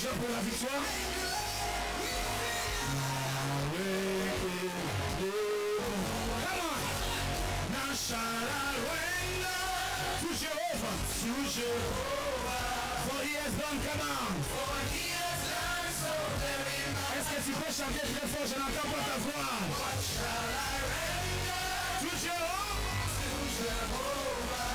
joie pour la victoire. Come on. Now shall I render to Jehovah. To Jehovah. For he has done, come on. For he has done so very much. Est-ce que tu peux chanter très fort? Je n'entends pas ta voix. What shall I render to Jehovah? To Jehovah.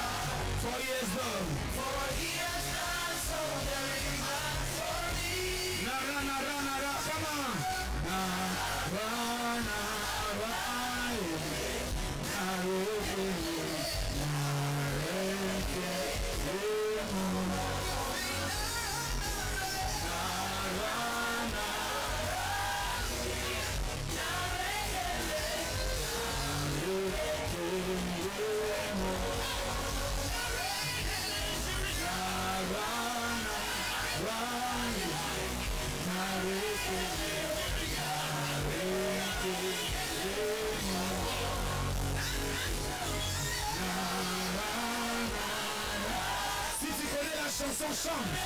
For he has done. For he has done so very much for me. Nara, nara, nara, come on. Nara, nara, si tu connais la chanson, chante.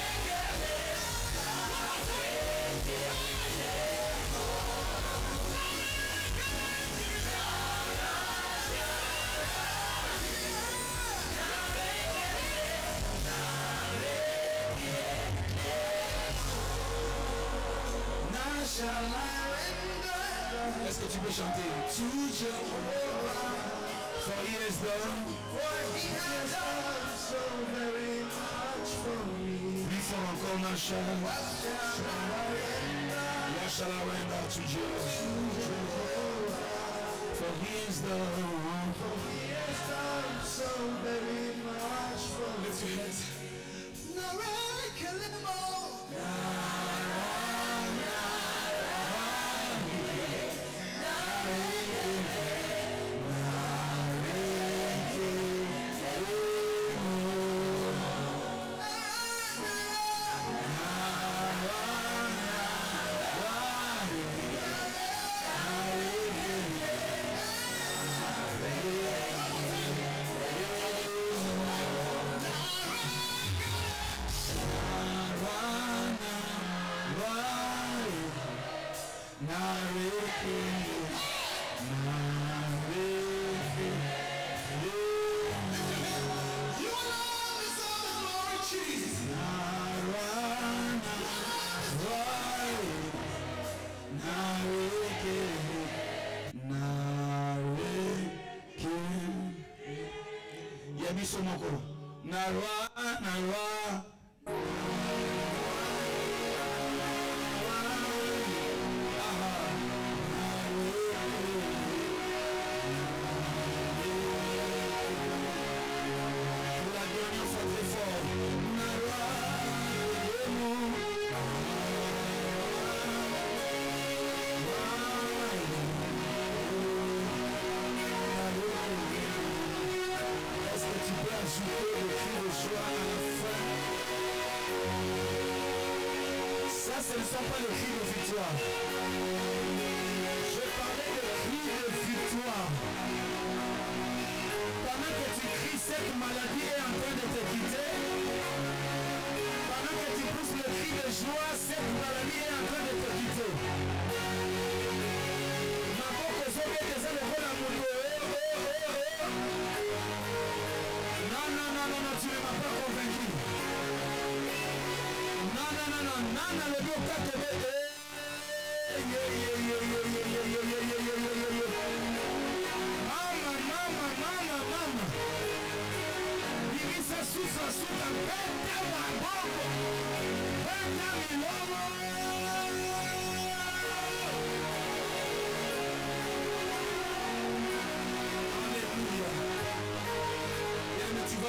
Est-ce que tu peux chanter? To Jehovah, for he has done. For he has done so very much for me. Plus fort encore, what shall I render to Jehovah? For he has done. For he has done so very much for me. Lift your hands.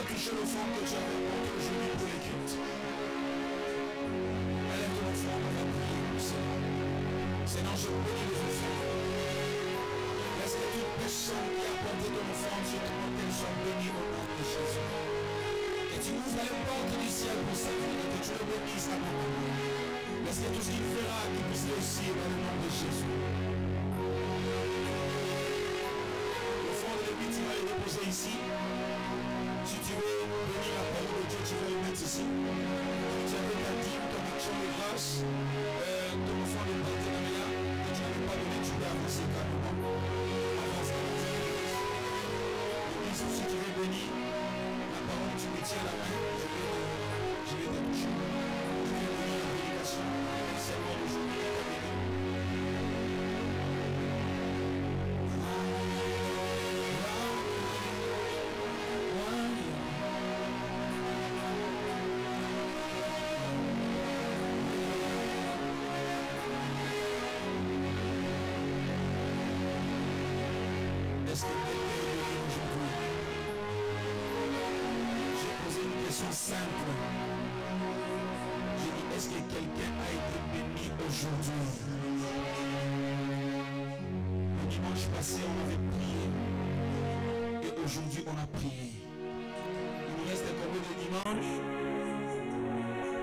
Toucher l'offrande que tu as rencontrée aujourd'hui pour les cultes. Élève ton offrande, on va prier au Seigneur. Seigneur, je bénis les offrandes. Laisse que toute personne qui a porté ton offrande, je demande qu'elle soit bénie au nom de Jésus. Que tu ouvres les portes du ciel pour sa vie et que tu le bénisses à mon nom. Laisse que tout ce qu'il fera, qu'il puisse réussir dans le nom de Jésus. L'offrande de l'épée, tu vas les déposer ici. Si tu veux bénir la parole de Dieu, tu vas le mettre ici. Si tu as ta dîme, ton action, de grâce, ton enfant de partenariat, que tu ne peux pas donner, tu peux avancer calmement. Avance calmement. L'église, si tu veux bénir, la parole, tu me tiens la main, je vais te toucher. Je vais donner la prédication, seulement aujourd'hui. Est-ce que quelqu'un est béni aujourd'hui? J'ai posé une question simple. J'ai dit, est-ce que quelqu'un a été béni aujourd'hui? Le dimanche passé, on avait prié. Et aujourd'hui, on a prié. Il nous reste combien de dimanches?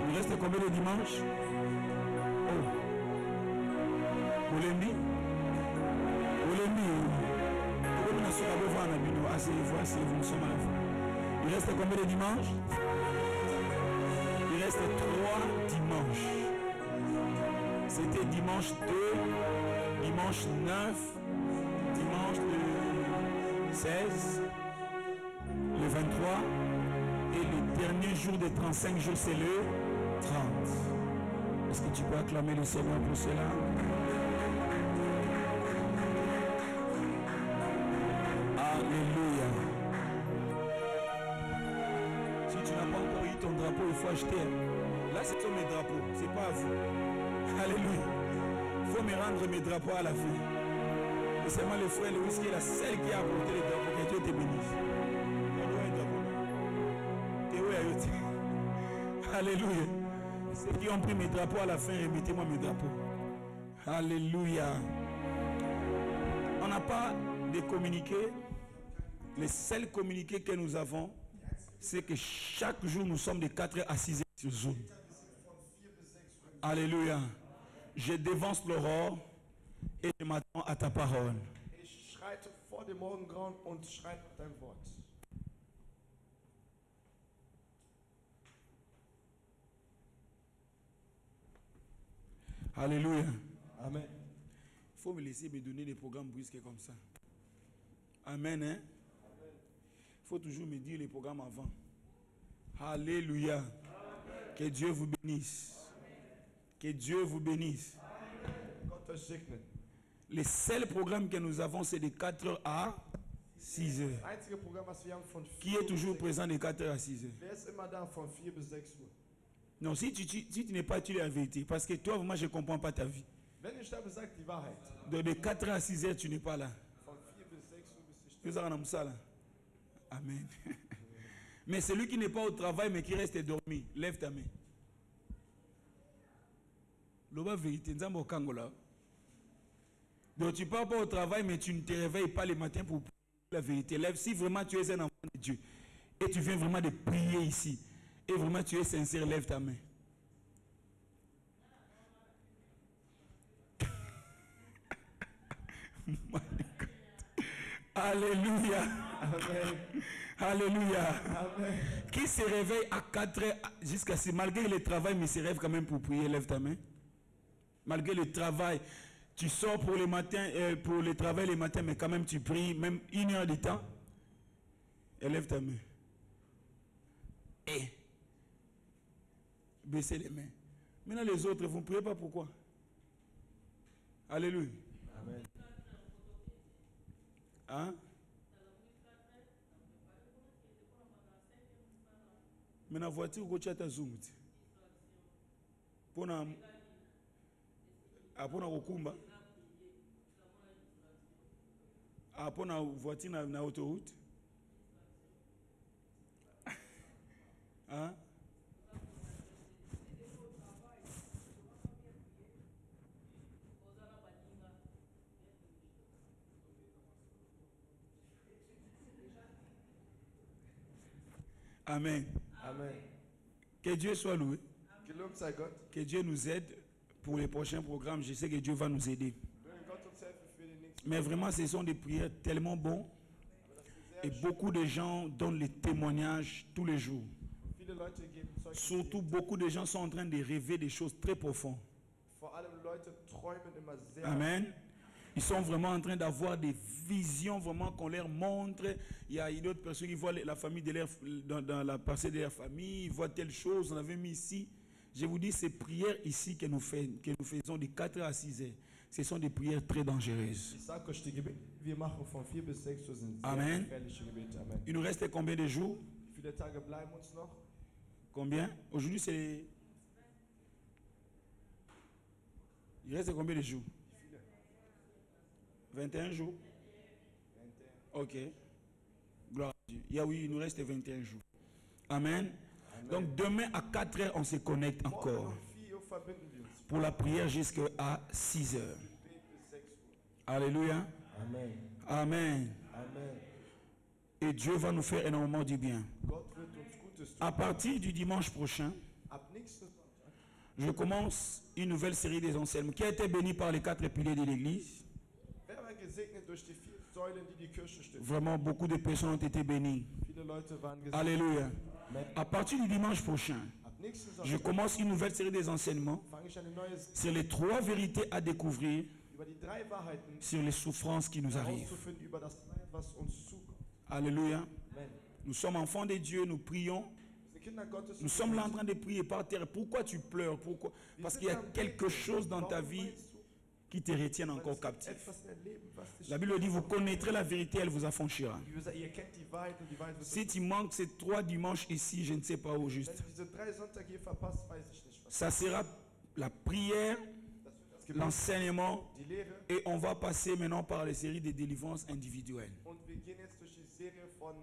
Il nous reste combien de dimanches? Oh. Oulembi? Il reste combien de dimanches? Il reste 3 dimanches. C'était dimanche 2, dimanche 9, dimanche 16, le 23 et le dernier jour des 35 jours, c'est le 30. Est-ce que tu peux acclamer le Seigneur pour cela? Alléluia. Si tu n'as pas encore eu ton drapeau, il faut acheter. Là, ce sont mes drapeaux, c'est pas à vous. Alléluia. Il faut me rendre mes drapeaux à la fin. Et seulement le frère Louis qui est la seule qui a apporté les drapeaux. Que Dieu te bénisse. Alléluia. Ceux qui ont pris mes drapeaux à la fin, remettez-moi mes drapeaux. Alléluia. On n'a pas de communiqué. Les seuls communiqués que nous avons, c'est que chaque jour nous sommes de 4h à 6h sur Zoom. Alléluia. Je dévance l'aurore et je m'attends à ta parole. Ich schreite vor dem Morgengrauen und schreite dein Wort. Alléluia. Amen. Il faut me laisser me donner des programmes brusques comme ça. Amen. Hein? Il faut toujours me dire les programmes avant. Alléluia. Amen. Que Dieu vous bénisse. Amen. Que Dieu vous bénisse. Amen. Les seuls programmes que nous avons, c'est de 4h à 6h. Qui est toujours présent de 4h à 6h? Non, si tu n'es pas, tu es la vérité. Parce que toi, moi, je ne comprends pas ta vie. Donc de 4h à 6h, tu n'es pas là. Amen. Mais celui qui n'est pas au travail, mais qui reste dormi, lève ta main. L'oba vérité, nous avons Kangola. Donc tu ne pars pas au travail, mais tu ne te réveilles pas le matin pour prier la vérité. Lève si vraiment tu es un enfant de Dieu. Et tu viens vraiment de prier ici. Et vraiment tu es sincère, lève ta main. Alléluia. Amen. Alléluia. Amen. Qui se réveille à 4h jusqu'à 6h, malgré le travail, mais se rêve quand même pour prier, lève ta main. Malgré le travail, tu sors pour le matin, pour le travail le matin, mais quand même tu pries, même 1 heure de temps. Et lève ta main. Et baissez les mains. Maintenant les autres, vous ne priez pas pourquoi? Alléluia. Amen. Hein? Mais la voiture, vous avez zoom. Pour na Okumba. Pour na voiture na autoroute. Hein? Amen. Amen. Que Dieu soit loué. Gelobt sei Gott. Que Dieu nous aide pour les prochains programmes. Je sais que Dieu va nous aider. Mais vraiment, ce sont des prières tellement bonnes. Et beaucoup de gens donnent les témoignages tous les jours. Leute geben Zeugnis. Surtout, beaucoup de gens sont en train de rêver des choses très profondes. Vor allem Leute träumen immer sehr. Amen. Ils sont vraiment en train d'avoir des visions vraiment qu'on leur montre. Il y a d'autres personnes qui voient la famille de leur, dans la passée de leur famille, ils voient telle chose, on avait mis ici. Je vous dis, ces prières ici que nous faisons de 4 à 6 heures, ce sont des prières très dangereuses. Ich sage euch, die Gebete, die wir machen von 4 bis 6 Uhr sind sehr Amen. gefährliche Gebete. Amen. Il nous reste combien de jours? Wie viele Tage bleiben uns noch? Combien? Aujourd'hui, c'est... Il reste combien de jours? 21 jours. Ok. Gloire à Dieu. Oui, il nous reste 21 jours. Amen. Amen. Donc demain à 4 heures, on se connecte Morgen encore um 4 Uhr verbinden wir uns. pour la prière jusqu'à 6 heures. Gebet bis 6 Uhr. Alléluia. Amen. Amen. Amen. Et Dieu va nous faire énormément du bien. Gott wird uns Gutes tun. À partir du dimanche prochain, Ab nächsten Sonntag je commence une nouvelle série des enseignements qui a été bénie par les 4 piliers de l'église. wer war gesegnet durch die 4 Säulen, die die Kirche stützen. Vraiment, beaucoup de personnes ont été bénies. Viele Leute waren gesegnet. Alléluia. Amen. À partir du dimanche prochain, Ab nächsten je Sonntag commence une nouvelle série des enseignements fange ich eine neue sur les 3 vérités à découvrir über die 3 Wahrheiten sur les souffrances qui nous arrivent. herauszufinden über das Leid, was uns zukommt. Alléluia. Amen. Nous sommes enfants de Dieu, nous prions. Die Kinder Gottes Nous sommes là en train de prier par terre. Pourquoi tu pleures? Pourquoi? Parce qu'il y a quelque chose dans ta vie qui te retient encore captif. etwas erleben, was dich La Bible dit, vous connaîtrez la vérité, elle vous affranchira. ihr kennt die Wahrheit und die Wahrheit wird Si tu manques ces 3 dimanches ici, je ne sais pas où Wenn juste. du diese 3 Sonntage hier verpasst, weiß ich nicht was. Ça sera la prière, Das wird das Gebet, l'enseignement, die Lehre et on va passer maintenant par les séries de délivrance individuelles. und wir gehen jetzt durch die Serie von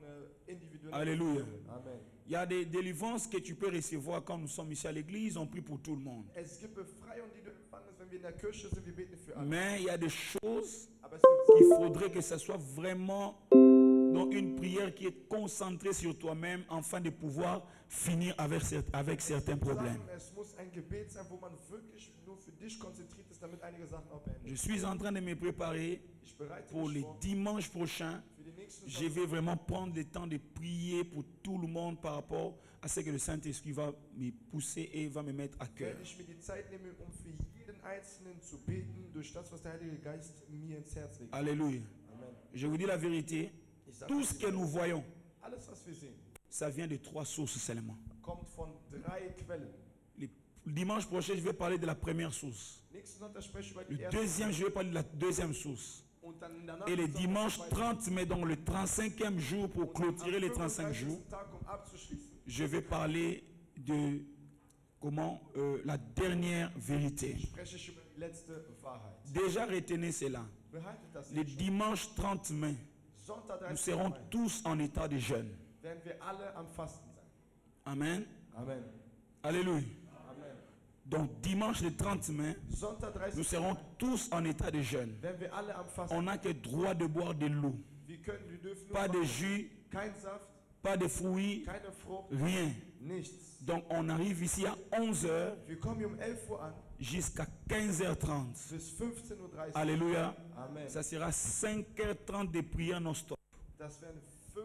individuellen. Alléluia. Amen. Il y a des délivrances que tu peux recevoir quand nous sommes ici à l'église, on prie pour tout le monde. Es gibt Befreiung, die du empfangst, wenn wir in der Kirche sind, wir beten für alle. Mais il y a des choses Aber es gibt qu'il faudrait que ça soit vraiment dans une prière qui est concentrée sur toi-même afin de pouvoir finir avec certains problèmes. Sachen, es muss ein Gebet sein, wo man wirklich nur für dich konzentriert ist, damit einige Sachen auch beendet. Je suis en train de me préparer Ich bereite pour mich les vor dimanches prochains. für die nächsten Je vais vraiment prendre le temps de prier pour tout le monde par rapport à ce que le Saint-Esprit va me pousser et va me mettre à cœur. werde ich mir die Zeit nehmen, um für jeden Einzelnen zu beten, durch das, was der Heilige Geist mir ins Herz legt. Alléluia. Amen. Je vous dis la vérité, Ich sage tout ce que nous voyons, alles, was wir sehen, ça vient de 3 sources seulement. kommt von 3 Quellen. Le dimanche prochain, je vais parler de la première source. Nächsten Sonntag spreche ich über Le die erste deuxième, je vais parler de la deuxième source. und dann danach Et le Sonntag dimanche zweite. 30 mai, donc le 35e jour pour Und clôturer les am 35 jours, 35. Tag, abzuschließen, je vais parler de la dernière vérité. spreche ich über die letzte Wahrheit. Déjà retenez cela. Behaltet das Le nicht. dimanche 30 mai, Sonntag nous 30. serons Mai tous en état de jeûne. werden wir alle am Fasten sein. Amen. Amen. Alléluia. Amen. Donc dimanche le 30 mai, Sonntag 30. nous serons tous en état de jeûne. werden wir alle am Fasten. On n'a que droit de boire de l'eau. Wir dürfen nur Pas de Wasser, jus, kein Saft, pas de fruits, keine Frucht, rien. nichts. Donc on arrive ici à 11h Wir kommen hier um 11 Uhr an, jusqu'à 15h30. bis 15:30 Uhr. Alléluia. Amen. Ça sera 5h30 de prière non-stop. Das werden 5,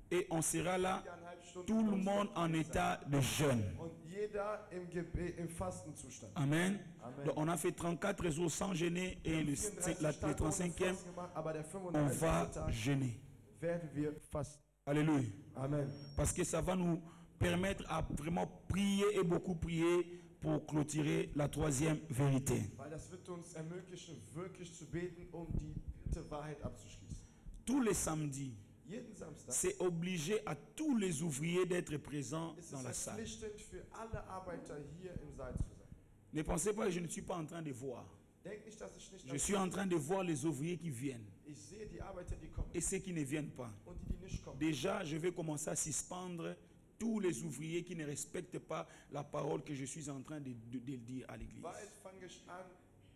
Et on sera là, 4,5 Stunden. tout le monde en état de jeûne. Und jeder im Gebet, im Fastenzustand. Amen. Amen. Donc on a fait 34 jours sans jeûner et le 34 Tage ohne 35e, Fasten gemacht, aber der on 35. va Tag jeûner. werden wir fasten. Alléluia. Amen. Parce que ça va nous permettre à vraiment prier et beaucoup prier pour clôturer la 3e vérité. Weil das wird uns ermöglichen, wirklich zu beten, um die dritte Wahrheit abzuschließen. Tous les samedis, Jeden Samstag c'est obligé à tous les ouvriers d'être présents ist dans la es salle. verpflichtend für alle Arbeiter hier im Saal zu sein. Ne pensez pas que je ne suis pas en train de voir. Denk nicht, dass ich nicht Je suis en train de voir les ouvriers qui viennent Ich sehe die Arbeiter, die kommen et ceux qui ne viennent pas. und die nicht kommen. Déjà, je vais commencer à suspendre tous les ouvriers qui ne respectent pas la parole que je suis en train de dire à l'église. Bald fange ich an,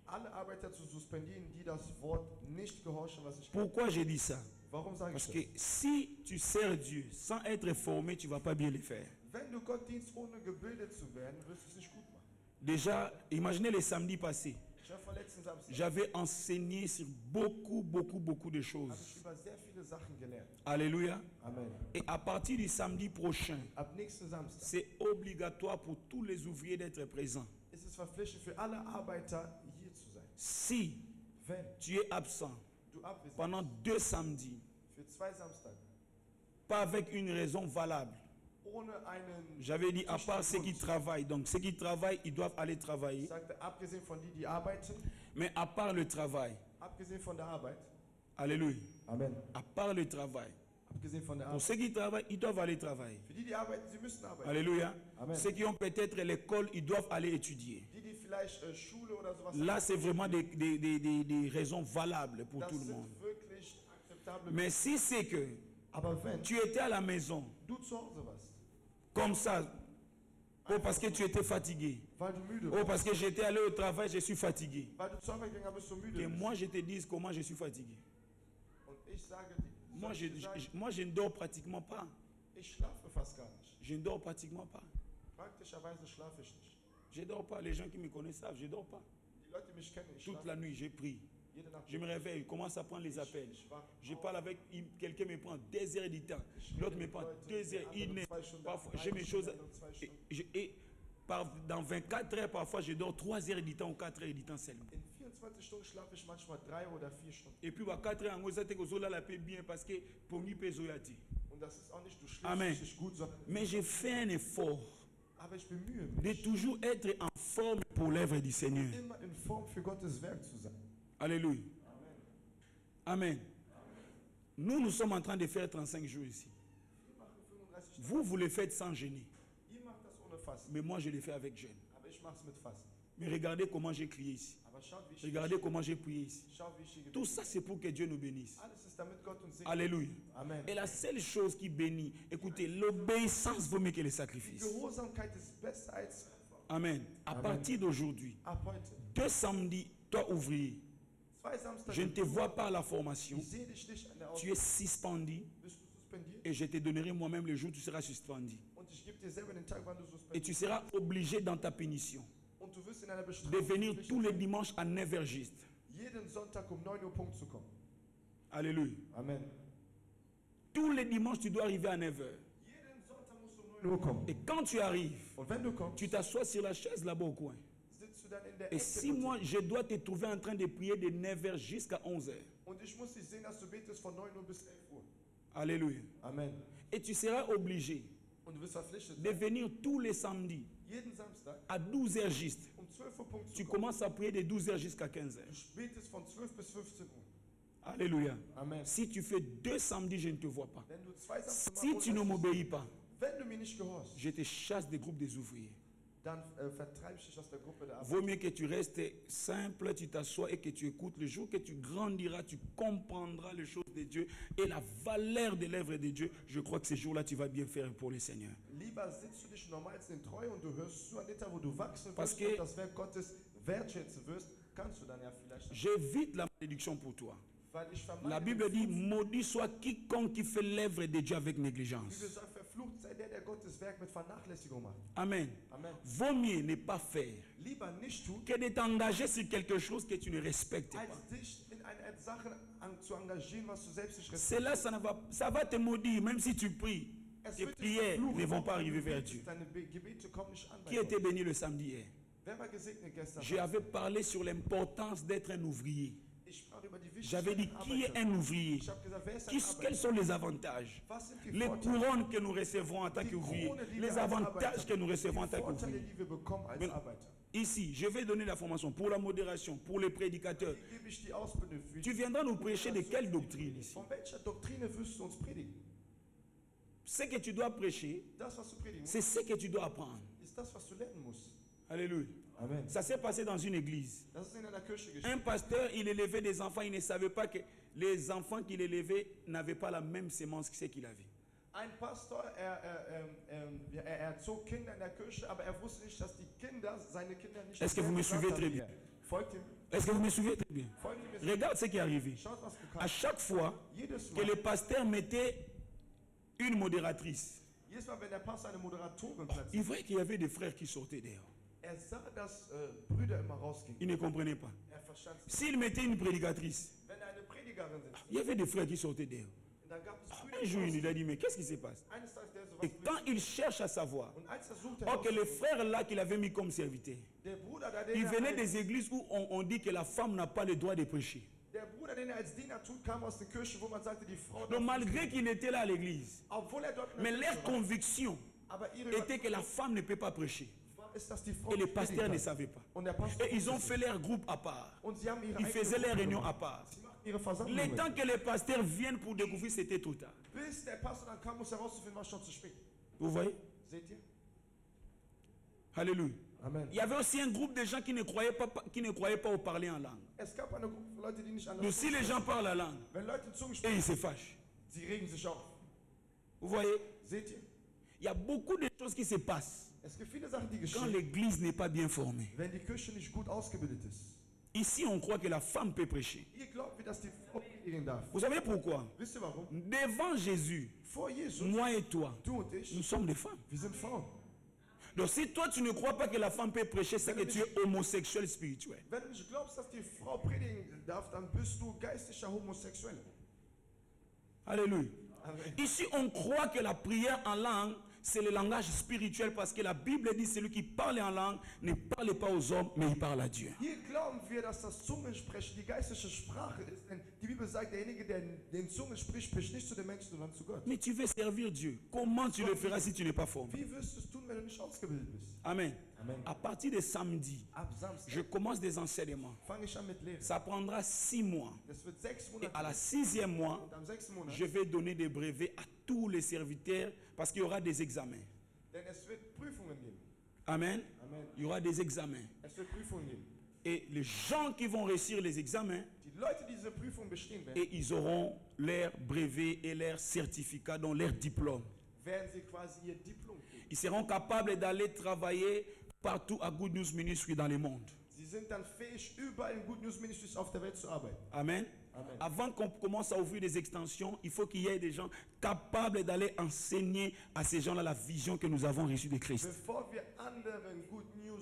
alle Arbeiter zu suspendieren, die das Wort nicht gehorchen, was ich Pourquoi je dis ça? Warum sage Parce ich que das? si tu sers Dieu sans être formé, tu ne vas pas bien le faire. Wenn du Gott dienst, ohne gebildet zu werden, wirst du es nicht gut machen. Déjà, imaginez les samedis passés. Ich Letzten Samstag j'avais enseigné sur beaucoup de habe ich choses. über sehr viele Sachen gelernt. Alléluia. Amen. Et à partir du samedi prochain, Ab nächsten Samstag c'est obligatoire pour tous les ouvriers d'être présents. ist es verpflichtend für alle Arbeiter hier zu sein. Si Wenn tu es absent du abwesend pendant 2 samedis, für 2 Samstage pas avec une raison valable, ohne einen j'avais dit à part ceux qui travaillent, donc ceux qui travaillent, ils doivent aller travailler, ich sagte, abgesehen von die arbeiten, mais à part le travail, abgesehen von der Arbeit, alléluia, Amen, à part le travail, abgesehen von der pour Arbeit, ceux qui travaillent, ils doivent aller travailler, für die arbeiten, sie müssen arbeiten. alléluia, Amen. ceux qui ont peut-être l'école, ils doivent aller étudier. Die vielleicht Schule oder sowas Là, haben, c'est vraiment des raisons valables pour das tout le sind monde. wirklich akzeptable. Mais si c'est que Aber wenn tu étais à la maison, du zu Hause warst, comme ça, oh parce que tu étais fatigué, weil du müde oh warst, parce que j'étais allé au travail, je suis fatigué, weil du zur Arbeit gegangen bist, so müde que bist. moi je te dise comment je suis fatigué. Und ich sage dir, Moi soll ich dir sagen, moi, je ne dors pratiquement pas. ich schlafe fast gar nicht. Je ne dors pratiquement pas. Praktischerweise schlafe ich nicht. Je ne dors pas. Les gens qui me connaissent savent, je ne dors pas. Die Leute, die mich kennen, ich Toute schlafe la nuit, je prie. jede Nacht. Je me réveille, je commence à prendre les appels. Ich wach Je auf. parle avec quelqu'un, me prend 2 heures du temps. L'autre me prend 2 heures, Der andere 1 heure. 2 Stunden, Parfois, eine j'ai mes Stunde, choses. andere 2 Stunden. Et dans 24 heures, parfois, je dors 3 heures du temps ou 4 heures du temps seulement. In 24 Stunden schlafe ich manchmal 3 oder 4 Stunden. Et puis, 4 heures, on a la paix bien parce que pour nous, pesoyati. Und das ist auch nicht, du schläfst Amen. nicht gut, sondern Mais j'ai fait un effort aber ich bemühe de mich, toujours être en forme pour l'œuvre du Seigneur. immer in Form für Gottes Werk zu sein. Alléluia. Amen. Nous sommes en train de faire 35 jours ici. Wir machen 35 Tage. Vous le faites sans gêner. Ihr macht das ohne Fasten, Mais moi, je le fais avec jeûne. aber ich mache es mit Fasten. Mais regardez comment j'ai crié ici. Aber schaut, wie ich Regardez comment j'ai prié ici. Schau, wie ich hier Tout gebetet ça, c'est pour que Dieu nous bénisse. habe. Alles ist, damit Gott uns segnet. Alléluia. Amen. Et la seule chose qui bénit, écoutez, l'obéissance vaut mieux que le Die sacrifice. Gehorsamkeit ist besser als Amen. À Amen. partir d'aujourd'hui, ab heute. 2 samedis, toi ouvrier, 2 Samstage. je ne te vois pas à la formation. Ich sehe dich nicht an der Tu es suspendu Bist du suspendiert? et je te donnerai moi-même le jour où tu seras suspendu. Und ich gebe dir selber den Tag, wann du Et suspendiert tu seras obligé dans ta pénition Und du wirst in einer de Bestrafung venir verpflichtet tous les sein, dimanches à 9h juste. jeden Sonntag um 9 Uhr Punkt zu kommen. Alléluia. Amen. Tous les dimanches, tu dois arriver à 9h. Jeden Sonntag musst du um 9 Uhr kommen. Et quand tu arrives, Und wenn du kommst, tu t'assois sur la chaise là-bas au coin. sitzt du dann in der Et Ecke. si moi, je dois te trouver en train de prier de 9h jusqu'à 11h. Und ich muss dich sehen, dass du betest von 9 Uhr bis 11 Uhr. Alléluia. Amen. Et tu seras obligé Und du wirst verpflichtet de sein, venir tous les samedis jeden Samstag à 12h juste. um 12 Uhr Punkt zu Tu kommen. commences à prier de 12h jusqu'à 15h. Du betest von 12 bis 15 Uhr. Alléluia. Amen. Si tu fais 2 samedis, je ne te vois pas. Wenn du 2 Samstage Si tu ne m'obéis pas, wenn du mir nicht gehorchst, je te chasse des groupes des ouvriers. dann vertreibe ich dich aus der Gruppe der Arbeit. Vaut mieux que tu restes simple, tu t'assois et que tu écoutes. Le jour que tu grandiras, tu comprendras les choses de Dieu et la valeur de l'œuvre de Dieu. Je crois que ces jours-là, tu vas bien faire pour le Seigneur. Lieber sitzt du dich normal in Treue und du hörst zu an den Tag, wo du wachsen Parce wirst que- und das Werk Gottes wertschätzen wirst, kannst du dann ja vielleicht, J'évite la malédiction pour toi. weil ich La vermeide, Bible dit, maudit soit quiconque qui fait l'œuvre de Dieu avec wie négligence. gesagt, verflucht sei der, der Gottes Werk mit Vernachlässigung macht. Amen. Amen. Vaut mieux ne pas faire Lieber nicht tun, que de t'engager sur quelque chose que tu ne respectes pas. als dich in eine Sache zu engagieren, was du selbst nicht Cela, ça va te maudire, même si tu pries. Es Tes wird dich prières verfluchen, ne vont auch pas wenn du arriver vers betest, Dieu. deine Gebete kommen nicht an bei Qui Gott. était béni le samedi hier? Wer war gesegnet gestern? J'avais parlé sur l'importance d'être un ouvrier. Ich sprach über die J'avais dit, Wichtigkeit qui est Arbeiter. un ouvrier? Ich habe gesagt, wer ist ein Quels Arbeiter? sont les avantages? Was sind die Les Vorteile? couronnes que nous recevons en tant Die qu'ouvriers. Krone, die wir Les als avantages Arbeiter- que nous recevons en die tant Vorteile, qu'ouvriers. die wir bekommen als Mais- Arbeiter. Ici, je vais donner la formation pour la modération, pour les prédicateurs. Wie gebe ich die Ausbildung für Tu viendras nous prêcher de quelle doctrine ici? Von welcher Doktrine wirst du uns predigen? Ce que tu dois prêcher, Das, was du predigen musst, c'est ce que tu dois apprendre. ist das, was du lernen musst. Alléluia. Amen. Ça s'est passé dans une église. Das ist in einer Kirche Un geschehen. pasteur, il élevait des enfants, il ne savait pas que les enfants qu'il élevait n'avaient pas la même sémence que ceux qu'il avait. Ein Pastor, er erzog Kinder in der Kirche, aber er wusste nicht, dass die Kinder, seine Kinder nicht Est-ce que vous me dieselbe suivez Saat très haben wie bien? er. Folgt ihm, Est-ce que vous me suivez très bien? folgt ihm jetzt. Regarde ce qui est arrivé. Schaut, was À bekam. chaque fois Jedes que le Mal, pasteur mettait une modératrice, jedes Mal, wenn der Pastor eine Moderatorin platziert, il voyait qu'il y avait des frères qui sortaient dehors. Er sah, dass Brüder immer rausgingen. Il ne comprenait pas. Er verstand es. S'il mettait une prédicatrice, Wenn eine Predigerin sitzt, il y avait des frères qui sortaient dehors. dann gab es Brüder, Un die jour, il rausgingen. lui a dit, mais qu'est-ce qui se passe? Eines Tages, der so Et was quand will. il cherche à savoir, Und als er suchte, oh, que le herauszufinden, frère là qu'il avait mis comme serviteur, der Bruder, da, il den venait er des églises où on dit que la femme n'a pas le droit de prêcher. der Bruder, den er als Diener tut, kam aus der Kirche, wo man sagte, die Frau Donc darf nicht malgré reden. qu'il était là à l'église, Obwohl er dort in mais der leur Kirche war, conviction aber ihre était que la femme ne peut pas prêcher. ist, dass die Frau Et les nicht pasteurs predigen ne kann. savaient pas. Und der Pastor Et ils ont wusste fait es. leur groupe à part. Und sie haben ihre Ils eigene faisaient leurs Gruppe réunions à gemacht. part. Sie machten ihre Le Versammlungen. temps que les pasteurs viennent pour découvrir, c'était trop tard. Bis der Pastor dann kam, muss herauszufinden, war schon zu spät. Vous voyez? Seht ihr? Alléluia. Amen. Il y avait aussi un groupe de gens qui ne croyaient pas au parler en langue. Es gab eine Gruppe von Leuten, die nicht Donc anders si les gens parlent la langue, Wenn Leute in Zungen et sprechen, ils se fâchent. sie regen sich auf. Vous voyez? Seht ihr? Il y a beaucoup de choses qui se passent Es gibt viele Sachen, die quand geschehen, l'église n'est pas bien formée. wenn die Kirche nicht gut ausgebildet ist. Ici, on croit que la femme peut prêcher. Ihr glaubt, wie das die Frau predigen darf. Vous savez pourquoi? Wisst ihr warum? Devant Jésus, Vor Jesus, moi et toi, du und nous ich, sommes des femmes. wir sind Frauen. Donc si toi, tu ne crois pas que la femme peut prêcher, c'est que tu es homosexuel spirituel. Wenn du nicht glaubst, dass die Frau predigen darf, dann bist du geistlicher Homosexuell. Alléluia. Amen. Ici, on croit que la prière en langue, c'est le langage spirituel parce que la Bible dit celui qui parle en langue ne parle pas aux hommes, mais il parle à Dieu. Hier glauben wir, dass das Zungensprechen die geistliche Sprache ist, denn die Bibel sagt, derjenige, der den Zungen spricht, spricht nicht zu den Menschen, sondern zu Gott. Mais tu veux servir Dieu. Comment tu le feras si tu n'es pas formé? Wie wirst du es tun, wenn du nicht ausgebildet bist? Amen. Amen. À partir de samedi, Ab Samstag je commence des enseignements. fange ich an mit Lehre. Ça prendra 6 mois. Das wird 6 Et Monate. à la 6e mois, Und am 6. Monat, je vais donner des brevets à tous les serviteurs parce qu'il y aura des examens. denn es wird Prüfungen geben. Amen. Amen. Il y aura des examens. Es wird Prüfungen geben. Et les gens qui vont réussir les examens, Die Leute, die diese Prüfung bestehen werden, et ils auront leur brevet et leur certificat, donc leur diplôme. werden sie quasi ihr Diplom kriegen. Ils seront capables d'aller travailler partout à Good News Ministry dans le monde. Sie sind dann fähig, überall in Good News Ministries auf der Welt zu arbeiten. Amen. Amen. Avant qu'on commence à ouvrir des extensions, il faut qu'il y ait des gens capables d'aller enseigner à ces gens-là la vision que nous avons reçue de Christ. Bevor wir anderen Good News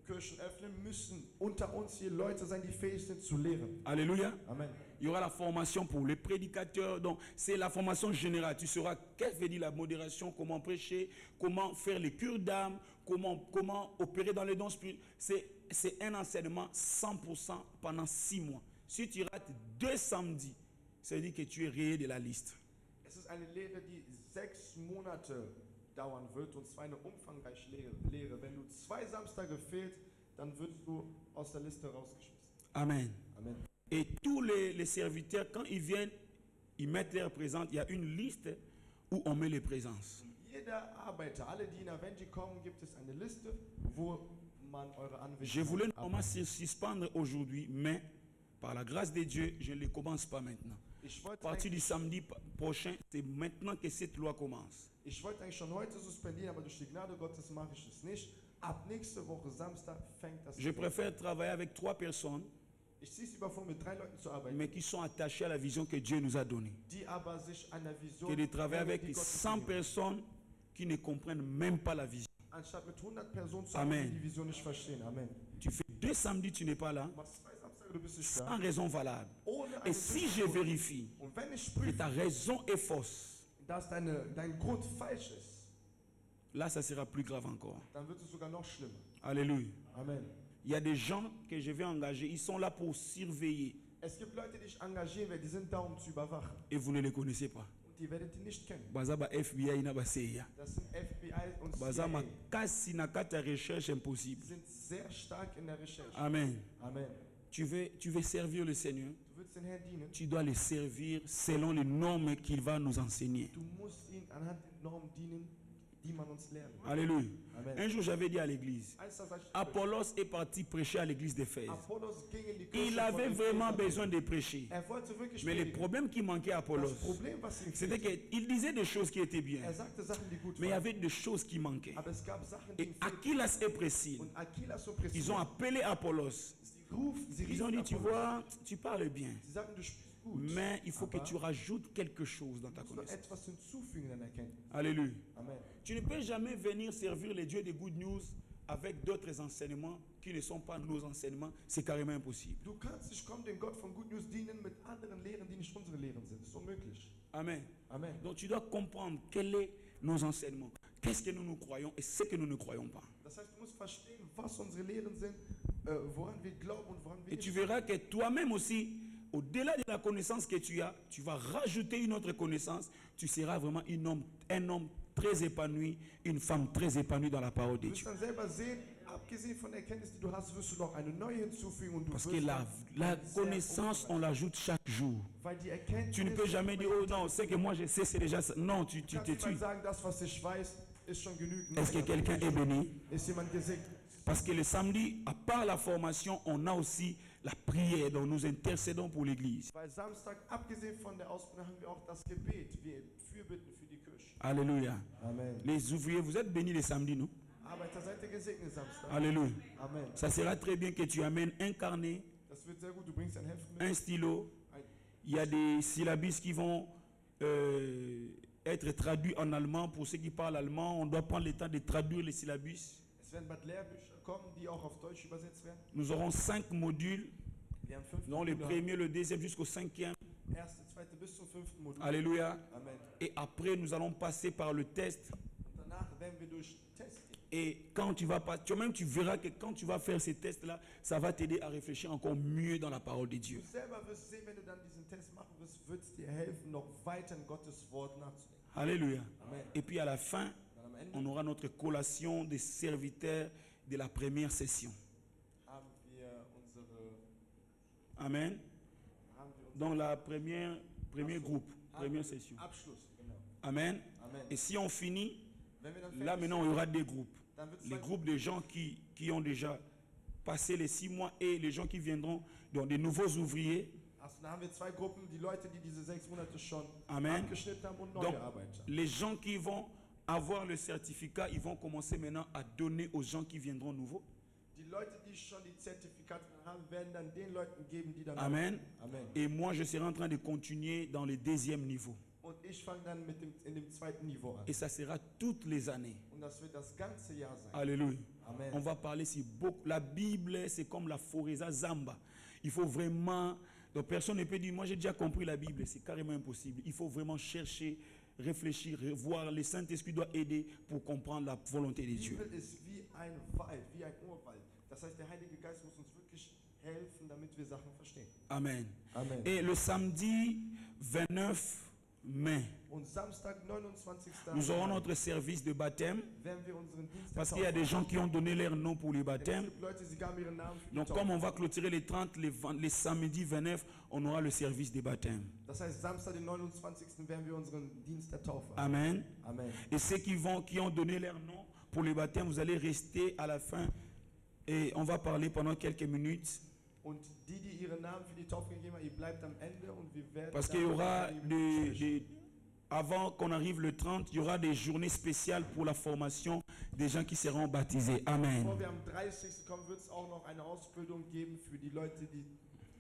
Kirchen öffnen, müssen unter uns hier Leute sein, die fähig sind zu lehren. Alléluia. Amen. Il y aura la formation pour les prédicateurs. Donc, c'est la formation générale. Tu sauras qu'est-ce que veut dire la modération, comment prêcher, comment faire les cures d'âme, comment opérer dans les dons spirituels. C'est un enseignement 100% pendant 6 mois. Si tu rates 2 samedis, ça veut dire que tu es rayé de la liste. Es ist eine Lehre, die 6 Monate dauern wird, und zwar eine umfangreiche Lehre. Wenn du 2 Samstage fehlst, dann wirst du aus der Liste rausgeschmissen. Amen. Amen. Et tous les serviteurs, quand ils viennent, ils mettent leurs présences. Il y a une liste où on met les présences. Jeder Arbeiter, alle Diener, wenn die kommen, gibt es eine Liste, wo man eure Je voulais Anwesenheit normalement suspendre aujourd'hui, mais par la grâce de Dieu, je ne le commence pas maintenant. Ich À wollte partir du eigentlich, samedi prochain, c'est maintenant que cette loi commence. ich wollte eigentlich schon heute suspendieren, aber durch die Gnade Gottes mache ich es nicht. Ab nächste Woche Samstag fängt das Je an. préfère travailler avec 3 personnes, Ich ziehe es lieber vor, mit 3 Leuten zu arbeiten, mais qui sont attachées à la vision que Dieu nous a donnée. die aber sich an der Vision Que de travailler hängen, avec die Gott 100 gegeben hat. personnes qui ne comprennent même pas la vision. Anstatt mit 100 Personen zu Amen. arbeiten, die die Vision nicht verstehen. Amen. Tu fais 2 samedis, tu n'es pas là, Du machst 2 Samstage, du bist nicht sans da. raison valable. Ohne Et eine si je Grund. vérifie Und wenn ich que prüfe, ta raison est fausse, dass dein Grund falsch ist, là, ça sera plus grave encore. dann wird es sogar noch schlimmer. Alléluia. Amen. Il y a des gens que je vais engager, ils sont là pour surveiller Es gibt Leute, die ich engagieren werde, die sind da, um zu überwachen. et vous ne les connaissez pas. Und die werdet ihr nicht kennen. Baza ba FBI na ba CIA. Das sind FBI und Baza CIA. makasi na kati ya recherche Die impossible. sind sehr stark in der Recherche. Amen. Amen. Tu veux servir le Seigneur, Du willst den Herrn dienen. tu dois le servir selon les normes qu'il va nous enseigner. Du musst ihn anhand der Normen dienen, die man uns lernt. Alléluia. Amen. Un jour, j'avais dit à l'église, Eins, das sag ich, Apollos est parti prêcher à l'église d'Éphèse. Apollos ging in die Kirche Il von avait Ephesus. vraiment besoin de prêcher. Wollte wirklich Mais le predigen. problème qui manquait à Apollos, Das Problem, was ihm c'était fehlte, qu'il disait des choses qui étaient bien, sagte Sachen, die gut mais il y waren. avait des choses qui manquaient. Aber es gab Sachen, die Et ihm fehlten. Aquilas et Priscille, Und Aquilas und ils Priscilla, ont appelé Apollos. sie Ils ont riefen dit, tu Apollos. vois, tu parles bien, Sie sagten, du sprichst gut. mais il faut que Aber tu rajoutes quelque chose dans ta du musst noch connaissance. etwas hinzufügen in deiner Erkenntnis. Alléluia. Amen. Tu ne peux jamais venir servir les dieux des Good News avec d'autres enseignements qui ne sont pas nos enseignements, c'est carrément impossible. Du kannst nicht kommen, dem Gott von Good News dienen mit anderen Lehren, die nicht unsere Lehren sind. Das ist unmöglich. Amen. Amen. Donc tu dois comprendre quels sont nos enseignements, qu'est-ce que nous croyons et ce que nous ne croyons pas. Das heißt, du musst verstehen, was unsere Lehren sind, woran wir glauben und woran wir Et tu nicht. verras que toi-même aussi, au-delà de la connaissance que tu as, tu vas rajouter une autre connaissance. Tu seras vraiment un homme très épanoui, une femme très épanouie dans la parole de Du wirst Dieu. dann selber sehen, abgesehen von der Erkenntnis, die du hast, wirst du noch eine neue hinzufügen und du Parce wirst que la dann sehr connaissance, on umfangreich. l'ajoute chaque jour. Weil die Erkenntnis, Tu ne peux jamais dire, oh non, c'est que moi je sais, c'est déjà ça. Non, tu du kannst niemals t'études. sagen, das, was ich weiß, ist schon genügend. Est-ce que quelqu'un est béni? Ist jemand gesegnet? Parce que le samedi, à part la formation, on a aussi la prière dont nous intercédons pour l'église. Weil Samstag, abgesehen von der Ausbildung, haben wir auch das Gebet. Wir fürbitten für die Kirche. Alléluia. Amen. Les ouvriers, vous êtes bénis les samedis, non? Arbeiter, seid ihr gesegnet Samstag? Alléluia. Amen. Ça sera très bien que tu amènes un carnet, Das wird sehr gut. Du bringst ein Heft mit. un stylo. Ein, Il y a des syllabus qui vont être traduits en allemand. Pour ceux qui parlent allemand, on doit prendre le temps de traduire les syllabus. es werden bald Lehrbücher kommen, die auch auf Deutsch übersetzt werden. Nous aurons 5 modules, Wir haben 5 dont le Module. premier, le deuxième jusqu'au cinquième. Erste, zweite bis zum 5. Modul. Alléluia. Amen. Et après, nous allons passer par le test. Und danach werden wir durch Tests gehen. Et quand tu vas pas, toi-même tu verras que quand tu vas faire ces tests-là, ça va t'aider à réfléchir encore mieux dans la parole de Dieu. Du selber wirst sehen, wenn du dann diesen Test machen wirst, wird es dir helfen, noch weiter in Gottes Wort nachzudenken. Alléluia. Amen. Et puis à la fin, Dann am Ende on aura notre collation des serviteurs de la première session. haben wir unsere, Amen. haben wir unsere Dans la premier groupe, première session. Abschluss. Genau. Amen. Amen. Et si on finit, Wenn wir dann là fertig maintenant il y aura des groupes. sind, dann wird es Les groupes de gens qui ont déjà passé les 6 mois et les gens qui viendront, donc des nouveaux ouvriers. Also, da haben wir zwei Gruppen, die Leute, die diese 6 Monate schon Amen. abgeschnitten haben und neue Donc, Arbeiter. les gens qui vont avoir le certificat, ils vont commencer maintenant à donner aux gens qui viendront nouveaux. Die Leute, die schon die Zertifikate haben, werden dann den Leuten geben, die dann Amen. Amen. Et moi, je serai en train de continuer dans le deuxième niveau. Und ich fange dann in dem zweiten Niveau an. Et ça sera toutes les années. Und das wird das ganze Jahr sein. Alléluia. Amen. On va parler si beaucoup. La Bible, c'est comme la forêt Zamba. Il faut vraiment. Donc personne ne peut dire, moi j'ai déjà compris la Bible. C'est carrément impossible. Il faut vraiment chercher, réfléchir, voir. Le Saint-Esprit doit aider pour comprendre la volonté de Die Dieu. Bibel ist wie ein Wald, wie ein Urwald. Das heißt, der Heilige Geist muss uns wirklich helfen, damit wir Sachen verstehen. Amen. Amen. Et le samedi 29 mai, Und Samstag, 29. nous aurons notre service de baptême. werden wir unseren Dienst Parce qu'il y a des gens qui ont donné leur nom pour le Es baptême. gibt Leute, sie gaben ihren Namen für die Donc Taufe. comme on va clôturer les 30, les samedis 29, on aura le service de baptême. Das heißt, Samstag, den 29. werden wir unseren Dienst der Taufe haben. Amen. Amen. Et ceux qui ont donné leur nom pour le baptême, vous allez rester à la fin. Et on va parler pendant quelques minutes. Und die ihren Namen für die Taufe gegeben haben, ihr bleibt am Ende und wir werden Parce qu'il y aura sprechen. avant qu'on arrive le 30, il y aura des journées spéciales pour la formation des gens qui seront baptisés. Amen. Bevor wir am 30. kommen, wird es auch noch eine Ausbildung geben für die Leute, die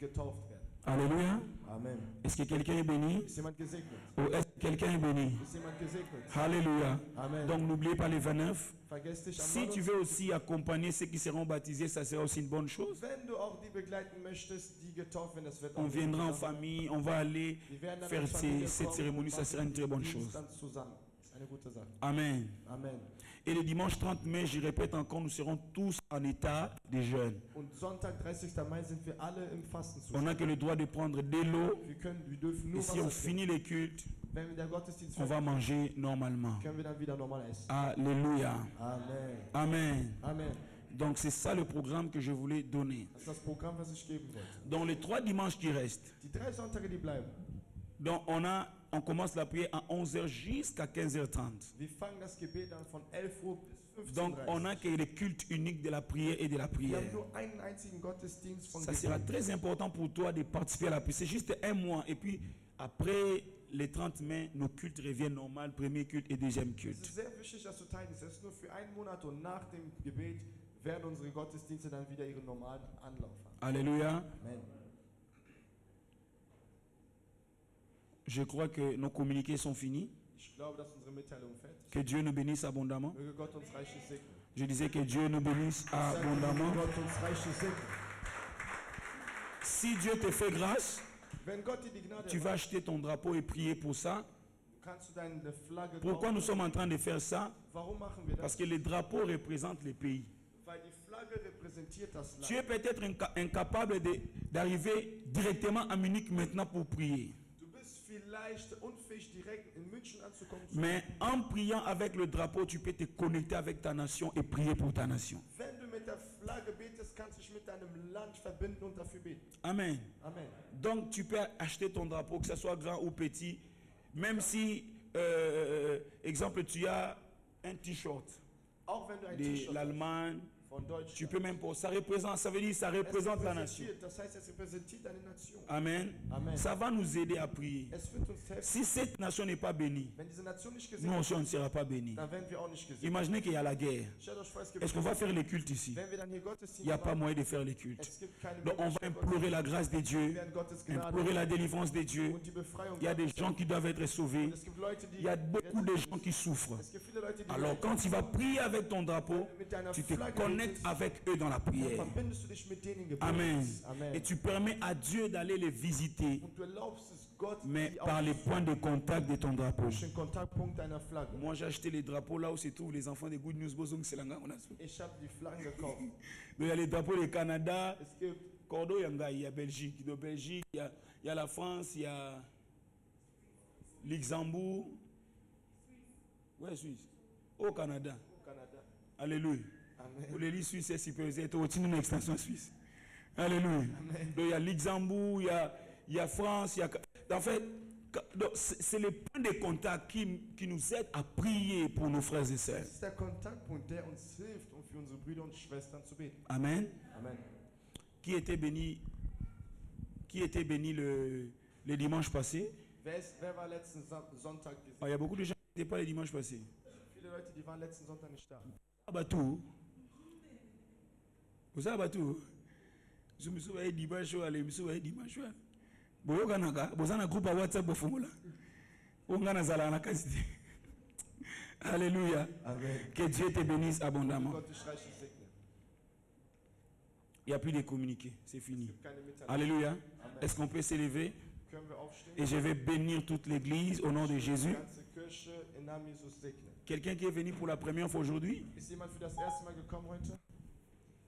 getauft werden. Alléluia. Amen. Est-ce que quelqu'un est béni? Ist jemand gesegnet? Ou est-ce que quelqu'un est béni? Ist jemand gesegnet? Alléluia. Amen. Donc n'oubliez pas les 29. Vergesst dich am Si tu 29. veux aussi accompagner ceux qui seront baptisés, ça sera aussi une bonne chose. Wenn du auch die begleiten möchtest, die getauft werden, das wird On auch viendra en eine gute Sache. famille, on va aller Wir werden dann faire als Familie cette kommen cérémonie, und ça sera une très bonne machen chose. Dienst dann zusammen. Das ist eine gute Sache. Amen. Amen. Et le dimanche 30 mai, je répète encore, nous serons tous en état de jeûne. Und Sonntag, 30. Mai, sind wir alle im On Fastenzustand. n'a que le droit de prendre de l'eau. Wir dürfen nur Et si on Wasser trinken. finit les cultes, Wenn wir der Gottesdienst on va manger normalement. können wir dann wieder normal essen. Alléluia. Amen. Amen. Amen. Donc c'est ça le programme que je voulais donner. Das ist das Programm, was ich geben wollte. Dans les 3 dimanches qui restent, Die 3 Sonntage, die bleiben. donc on commence la prière à 11h jusqu'à 15h30. Wir fangen das Gebet an von 11 Uhr bis 15 Donc Uhr. on n'a que le culte unique de la prière et de la Wir prière. haben nur einen einzigen Gottesdienst von Ça sera Gebet. très important pour toi de participer à la prière. C'est juste un mois. Et puis après les 30 mai, nos cultes reviennent normal, premier culte et deuxième Es culte. ist sehr wichtig, dass du teilnimmst. Es ist nur für einen Monat und nach dem Gebet werden unsere Gottesdienste dann wieder ihren normalen Anlauf haben. Alléluia. Amen. Je crois que nos communiqués sont finis. Ich glaube, dass unsere Mitteilung fertig ist. Que Dieu nous bénisse abondamment. Möge Gott uns reichlich segnen. Je disais que Dieu nous bénisse abondamment. Möge Gott uns reichlich segnen. Si Dieu te fait grâce, Wenn Gott dir die Gnade tu vas acheter ton drapeau et prier pour ça. kannst du deine Flagge Pourquoi kaufen. nous sommes en train de faire ça? Warum machen wir Parce das? que les drapeaux représentent les pays. Weil die Flagge repräsentiert das Tu es Land. peut-être incapable d'arriver directement à Munich maintenant pour prier. Du bist vielleicht unfähig, direkt in München anzukommen. Mais en priant avec le drapeau, tu peux te connecter avec ta nation et prier pour ta nation. Wenn du mit der Flagge betest, kannst du dich mit deinem Land verbinden und dafür beten. Amen. Amen. Donc tu peux acheter ton drapeau, que ce soit grand ou petit, même si, exemple, tu as un t-shirt Auch wenn du ein de T-Shirt hast l'Allemagne, von Deutschland. tu peux même pas. Ça représente, ça veut dire, ça Es représente la nation. repräsentiert, das heißt, es repräsentiert deine Nation. Amen. Amen. Ça va nous aider à prier. Es wird uns helfen. Si cette nation n'est pas bénie, Wenn diese Nation nicht nous gesegnet aussi on ne sera pas bénis. dann werden wir auch nicht gesegnet. Imaginez qu'il y a la guerre. Stellt euch vor, es gibt Est-ce qu'on va faire les cultes ici? wenn wir dann hier Il n'y a Gottesdienst pas machen, moyen de faire les cultes. es gibt keine Donc on va Möglichkeit, implorer la grâce de wir Dieu, werden Gottes Gnade implorer la délivrance de Dieu. und die Befreiung Il y a des Gottes. gens qui doivent être sauvés. Es gibt Leute, die Il y a beaucoup de gens qui souffrent. es gibt viele Leute, die Alors quand tu vas prier avec ton drapeau, mit deiner tu te Flagge connectes betest, avec eux dans la prière. verbindest du dich mit denen im Gebet. Amen. Amen. Et tu permets à Dieu d'aller les visiter, Und du erlaubst es Gott, mais die par les points de contact de ton drapeau. durch den Kontaktpunkt deiner Flagge. Moi j'ai acheté les drapeaux là où se trouvent les enfants des Good News Bozong Selanga. Ich habe die Flaggen gekauft. Il y a les drapeaux du Canada, Es gibt Cordo Yanga, il y a Belgique. De Belgique, il y a la France, il y a Luxembourg. Ouais, Suisse. Au Canada. im Kanada. Alléluia. Amen. Pour les Suisses, c'est super. C'est une extension suisse. Alléluia. Donc il y a Luxembourg, il y a France, il y a. En fait, c'est les points de contact qui nous aident à prier pour nos frères et sœurs. Das ist der Kontaktpunkt, der uns hilft, um für unsere Brüder und Schwestern zu beten. Amen. Amen. Qui était béni le dimanche passé? Wer war letzten Sonntag Oh, il y a beaucoup de gens qui n'étaient pas le dimanche passé. Viele Leute, die waren letzten Sonntag nicht da. Abatou. Vous savez Abatou? Je me souviens dimanche, allez, me souviens dimanche. Boyoga naka, bozana groupe à WhatsApp bofungula. Ongana zala na kasite. Alléluia. Amen. Que Dieu te bénisse abondamment. Gott dich reichlich segne. Il n'y a plus de communiquer, c'est fini. Es gibt keine Mitteilung. Alléluia. Amen. Est-ce qu'on peut s'élever? Können wir aufstehen? Et je vais bénir toute l'église au nom de Die Jésus. ganze Kirche im Namen Jesus segnen. Quelqu'un qui est venu pour la première fois aujourd'hui? Ist jemand für das erste Mal gekommen heute?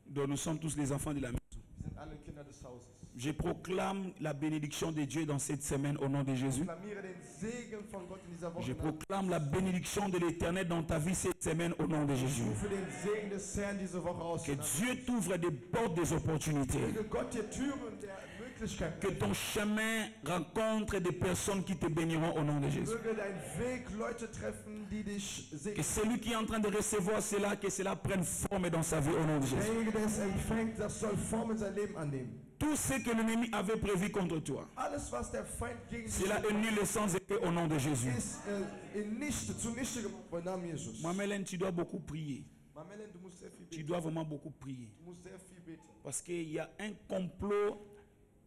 Donc nous sommes tous les enfants de la maison. Wir sind alle Kinder des Hauses. Je proclame la bénédiction de Dieu dans cette semaine au nom de Jésus. Ich proklamiere den Segen von Gott in dieser Woche. Je proclame la bénédiction de l'Éternel dans ta vie cette semaine au nom de Jésus. Ich rufe den Segen des Herrn diese Woche aus. Que Dieu t'ouvre des portes, des opportunités. Möge Gott dir Türen der Möglichkeiten Que ton chemin rencontre des personnes qui te béniront au nom de Jésus. möge dein Weg Leute treffen, die dich Que segnen. celui qui est en train de recevoir cela, que cela prenne forme dans sa vie au nom de Jésus. Derjenige, der es empfängt, das soll Form in sein Leben annehmen. Tout ce que l'ennemi avait prévu contre toi, Alles, was der Feind gegen dich cela est nul et sans effet au nom de Jésus. ist, zunichte gemacht im Namen Jesus. Mamelen, tu dois beaucoup prier. Mamelen, du musst sehr viel Tu beten. dois vraiment beaucoup prier. Du musst sehr viel beten. Parce qu'il y a un complot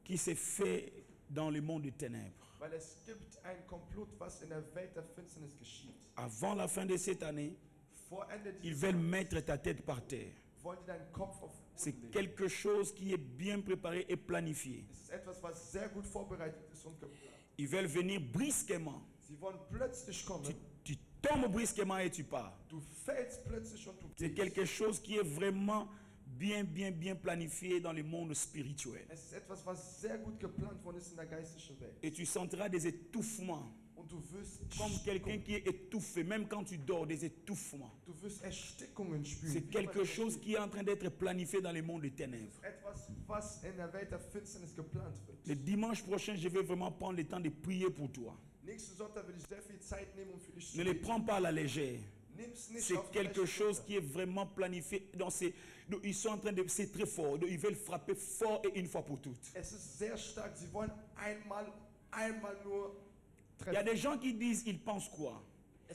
qui s'est fait dans le monde des ténèbres. Weil es gibt ein Komplott, was in der Welt der Finsternis geschieht. Avant la fin de cette année, Vor Ende ils dieses veulent mettre ta tête par terre. wollen die deinen Kopf auf den C'est Boden legen. quelque chose qui est bien préparé et planifié. Es ist etwas, was sehr gut vorbereitet ist und geplant. Ils veulent venir brusquement. Sie wollen plötzlich kommen. Tu tombes brusquement et tu pars. Du fällst plötzlich und du C'est gehst. quelque chose qui est vraiment bien planifié dans le monde spirituel. Es ist etwas, was sehr gut geplant worden ist in der geistlichen Welt. Et tu sentiras des étouffements, Und du wirst comme quelqu'un qui est étouffé, même quand tu dors, des étouffements. Du wirst Erstickungen spüren. C'est Wie quelque man chose qui est en train d'être planifié dans le monde des ténèbres. Etwas, was in der Welt der Finsternis geplant wird. Le dimanche prochain, je vais vraiment prendre le temps de prier pour toi. Nächsten Sonntag will ich sehr viel Zeit nehmen, um für dich zu Ne le beten. prends pas à la légère. Nimm's nicht C'est auf die quelque leichte chose Schulter. qui est vraiment planifié. Donc ils sont en train de... C'est très fort. Donc ils veulent frapper fort et une fois pour toutes. Es ist sehr stark. Sie wollen einmal nur Il y a treffen. des gens qui disent, ils pensent quoi?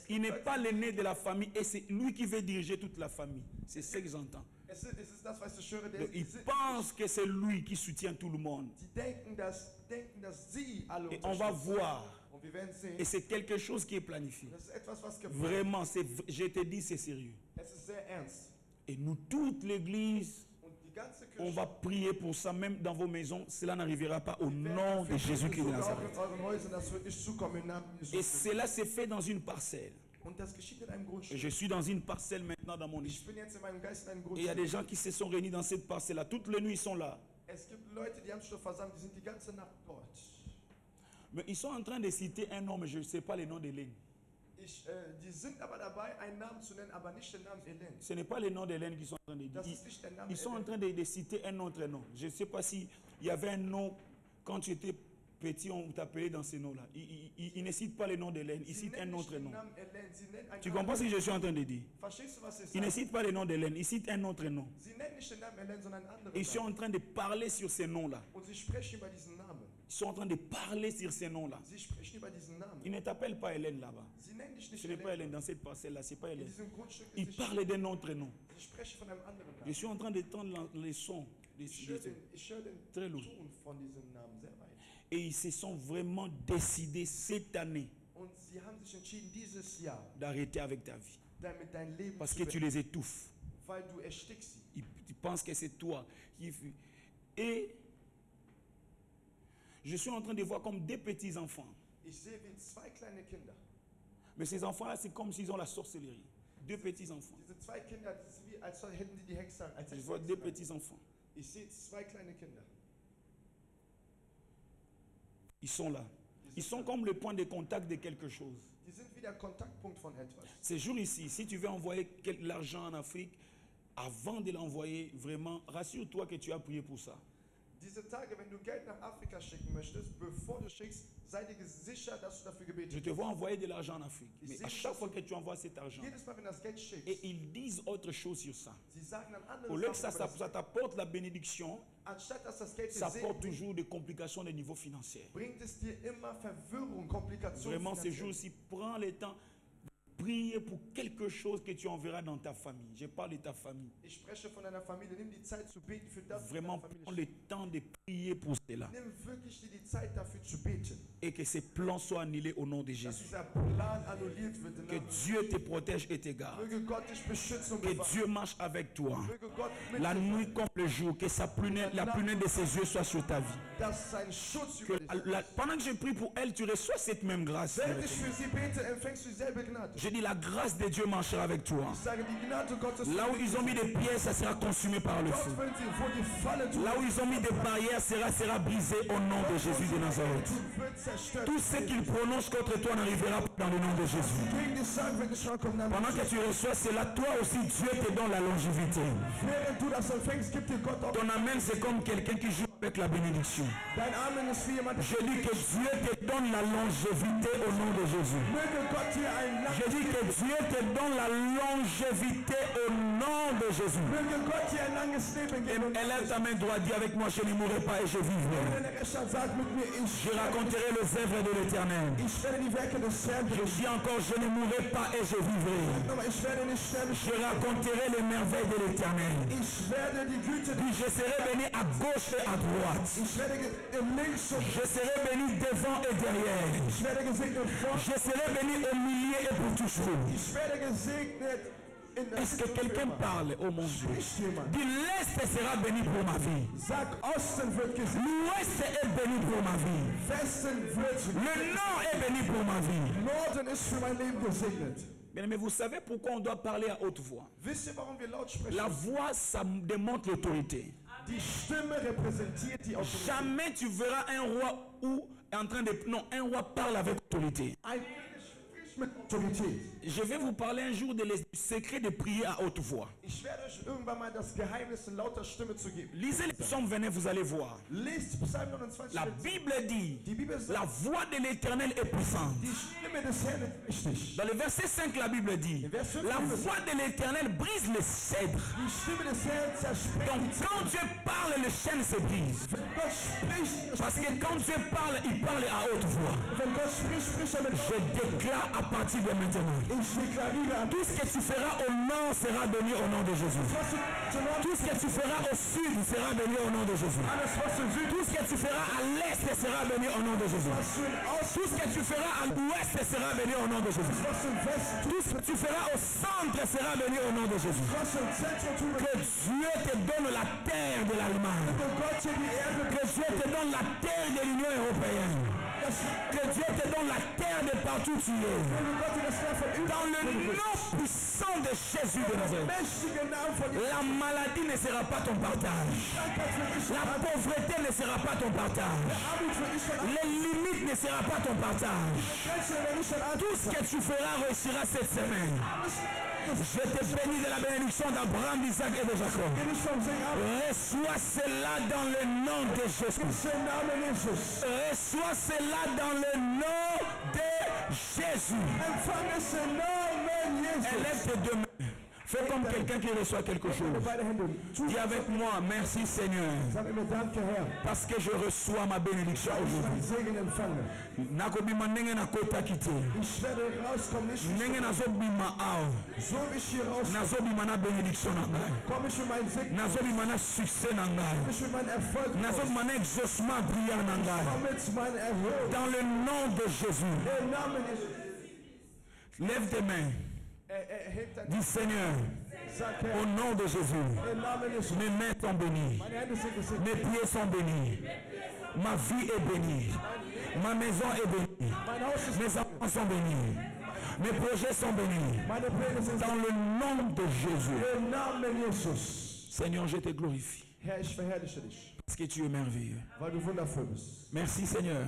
Il n'est pas l'aîné de la famille et c'est lui qui veut diriger toute la famille. C'est ce qu'ils entendent. Es ist das, was ich höre. Donc, ils pensent que c'est lui qui soutient tout le monde. Die denken, dass sie alle Et on va unterstützen. voir Und Und wir werden sehen, Et c'est quelque chose qui est planifié. das ist etwas, was geplant Vraiment, je te dis, c'est sérieux. ist. Es ist sehr ernst. Et nous, toute l'Église, Und die ganze on Kirche, va prier pour ça, même dans vos maisons. Cela n'arrivera pas au wir werden nom de dafür Jésus-Christ de beten, sogar auch Nazareth. in euren Häusern, das wird nicht zukommen im Namen Et Jesus. cela s'est fait dans une parcelle. Und das geschieht in einem Et Grundstück. je suis dans une parcelle maintenant dans mon Ich esprit. bin jetzt in meinem Geist in einem Et il y a des Grundstück. gens qui se sont réunis dans cette parcelle-là. Toutes les nuits, ils sont là. Es gibt Leute, die haben sich dort versammelt, die sind die ganze Nacht dort. Mais ils sont en train de citer un nom, mais je ne sais pas le nom d'Hélène. Die sind aber dabei, einen Namen zu nennen, aber nicht den Namen Hélène. Ce n'est pas le nom d'Hélène qu'ils sont en train de dire. Das ist nicht der Name Ils sont en Hélène. train de citer un autre nom. Je ne sais pas s'il y avait un nom, quand tu étais petit, on t'appelait dans ce nom-là. Ils ne citent pas le nom d'Hélène, ils Sie citent nennen un nicht autre den nom. Namen Hélène, sie nennen einen Tu Namen. comprends ce que je suis en train de dire? Verstehst du, was ich Ils ne sage? citent pas le nom d'Hélène, ils citent un autre nom. Sie nennen nicht den Namen Hélène, sondern einen anderen Ils sont Namen. en train de parler sur ces noms-là. Und sie sprechen über diesen Namen. Ils sont en train de parler sur ces noms-là. Sie sprechen über diesen Namen. Ils ne t'appellent pas Hélène là-bas. Sie nennen dich nicht Ce n'est pas Hélène Hélène. dans cette parcelle-là, c'est pas In Hélène. diesem Grundstück Ils ist nicht. parlent d'un autre nom. Sie sprechen von einem anderen Je Namen. suis en train de tendre les sons. Ich höre den Très lourd. Ton von diesem Namen sehr weit. Et ils se sont vraiment décidés cette année Und sie haben sich entschieden, dieses Jahr d'arrêter avec ta vie. damit dein Leben Parce zu que tu beenden, les étouffes. weil du erstickst sie. Ils pensent que c'est toi qui... Et je suis en train de voir comme des petits-enfants. Ich sehe wie zwei kleine Kinder. Mais ces enfants-là, c'est comme s'ils ont la sorcellerie. Deux petits-enfants. Diese zwei Kinder, das ist wie, als hätten die die Hexe. Als Je hätten vois sie deux Hexen. petits-enfants. Ich sehe zwei kleine Kinder. Ils sont là. Ils sont comme le point de contact de quelque chose. Die sind wie der Kontaktpunkt von etwas. Ces jours ici, si tu veux envoyer l'argent en Afrique, avant de l'envoyer, vraiment, rassure-toi que tu as prié pour ça. Diese Tage, wenn du Geld nach Afrika schicken möchtest, bevor du schickst, sei dir sicher, dass du dafür Je gebetet te vois envoyer de l'argent en Afrique. Ich Mais sehe à chaque das fois so- que tu envoies cet argent, Jedes Mal, wenn das Geld schickst, et ils disent autre chose sur ça. sie sagen dann Au andere lieu que Sachen über das ça Geld. t'apporte la bénédiction, Anstatt dass das Geld dir ça Segen apporte bringt, toujours des complications de niveau financier. bringt es dir immer Verwirrung, Komplikationen. Vraiment, ces finanziell. jours-ci, prends le temps de prier pour quelque chose que tu enverras dans ta famille. Je parle de ta famille. Ich spreche von deiner Familie. Nimm die Zeit zu beten für das, was Vraiment, deine prends Familie le temps de prier pour cela. Nimm wirklich dir die Zeit dafür zu beten. Et que ces plans soient annulés au nom de Dass Jésus. dieser Plan annulliert wird. im Que Namen Dieu te protège et te garde. Möge Gott dich beschützen und Que bewahren. Dieu marche avec toi. Möge Gott mit La dir nuit sein, comme le jour, que la prunelle de ses yeux soit sur ta vie. dass sein Schutz Que über dich ist. pendant que je prie pour elle, tu reçois cette même grâce. Wenn ich für sie bete, empfängst du dieselbe Gnade. Je dis la grâce de Dieu marchera avec toi. Ich sage, die Gnade Gottes Là où ils ont mis des pierres, ça sera consumé par le feu. Gott, wenn sie, wo die Falle tun, Là où ils ont mis des barrières, sera brisé au nom de Jésus de Nazareth. wird zerstört. Tout ce qu'ils prononcent contre toi n'arrivera pas dans le nom de Jésus. Gegen dich sagen, wenn ich rankomme, dann Pendant que tu reçois cela, toi aussi Dieu te donne la longévité. während du das empfängst, gibt dir Gott auch. Ton amen, c'est comme quelqu'un qui joue avec la bénédiction. Dein Amen ist wie jemand, Je dis que Dieu te donne la longévité au nom de Jésus. möge Gott dir ein Je dis que Dieu te donne la longévité au nom de Jésus. Möge Gott dir ein langes Leben geben. Et lève ta main droite, dis avec moi, je ne mourrai pas et je vivrai. Wenn der Rechter sagt mit mir, Je raconterai les œuvres de l'Éternel. ich werde die Werke des Herrn Je dis encore, je ne mourrai pas et je vivrai. aber ich werde nicht sterben. Je raconterai les merveilles de l'Éternel. Ich werde die Güte, Puis je serai béni à gauche et à droite. ich werde links und Je serai béni devant et derrière. ich werde gesegnet vor. Je serai béni au milieu et pour toujours. Ich werde gesegnet in der Est-ce que quelqu'un parle, oh mon Dieu? Spricht jemand. Dis, l'Est sera béni pour ma vie. Sag, Osten wird gesegnet, L'Ouest est béni pour ma vie. Westen wird Le Nord est béni pour ma vie. Norden ist für mein Leben gesegnet. Bien, mais vous savez pourquoi on doit parler à haute voix? Wisst ihr, warum wir laut sprechen? La voix, ça démontre l'autorité. Die Stimme repräsentiert die Autorität. Jamais tu verras un roi ou en train de... Non, un roi parle avec autorité. Ein König spricht mit Autorität. Je vais vous parler un jour du secret de prier à haute voix. Ich werde euch irgendwann mal das Geheimnis in lauter Stimme zu geben. Lisez les psaumes, venez, vous allez voir. Lest Psalm 29. La Bible dit, Die Bibel sagt, la voix de l'Éternel est puissante. die Stimme des Herrn ist mächtig. Dans le verset 5, la Bible dit, la voix de l'Éternel brise les cèdres. Die Stimme des Herrn zersprengt Donc die quand Dieu parle, le chêne se brise. Wenn Gott spricht, Parce que quand Dieu parle, il parle à haute voix. wenn Gott spricht, spricht er mit Je déclare à partir de maintenant, Ich deklariere an tout ce que tu tu feras au nord sera béni au nom de Jésus. Tout ce que tu feras au sud sera béni au nom de Jésus. Tout ce que tu feras à l'est sera béni au nom de Jésus. Tout ce que tu feras à l'ouest sera béni au nom de Jésus. Tout ce que tu feras au centre sera béni au nom de Jésus. Que Dieu te donne la terre de l'Allemagne. Que Dieu te donne la terre de l'Union européenne. Que Dieu te donne la terre de partout où tu es. Dans le nom puissant de Jésus de Nazareth. La maladie ne sera pas ton partage. La pauvreté ne sera pas ton partage. Les limites ne sera pas ton partage. Tout ce que tu feras réussira cette semaine. Je te bénis de la bénédiction d'Abraham, d'Isaac et de Jacob. Reçois cela dans le nom de Jésus. Reçois cela dans le nom de Jésus. Élève tes deux mains. Fais comme quelqu'un qui reçoit quelque chose. Dis avec moi, merci Seigneur. Parce que je reçois ma bénédiction aujourd'hui. Nakobima ndenge nakota kite. Ndenge nazobima awa. Nazobima na bénédiction na ngai. Nazobima na succès na ngai. Nazobima na exaucement brillant na ngai. Dans le nom de Jésus. Lève tes mains. Dis Seigneur, au nom de Jésus, mes mains sont bénies, mes pieds sont bénis, ma vie est bénie, ma maison est bénie, mes enfants sont bénis, mes projets sont bénis, dans le nom de Jésus. Seigneur, je te glorifie, parce que tu es merveilleux. Merci Seigneur.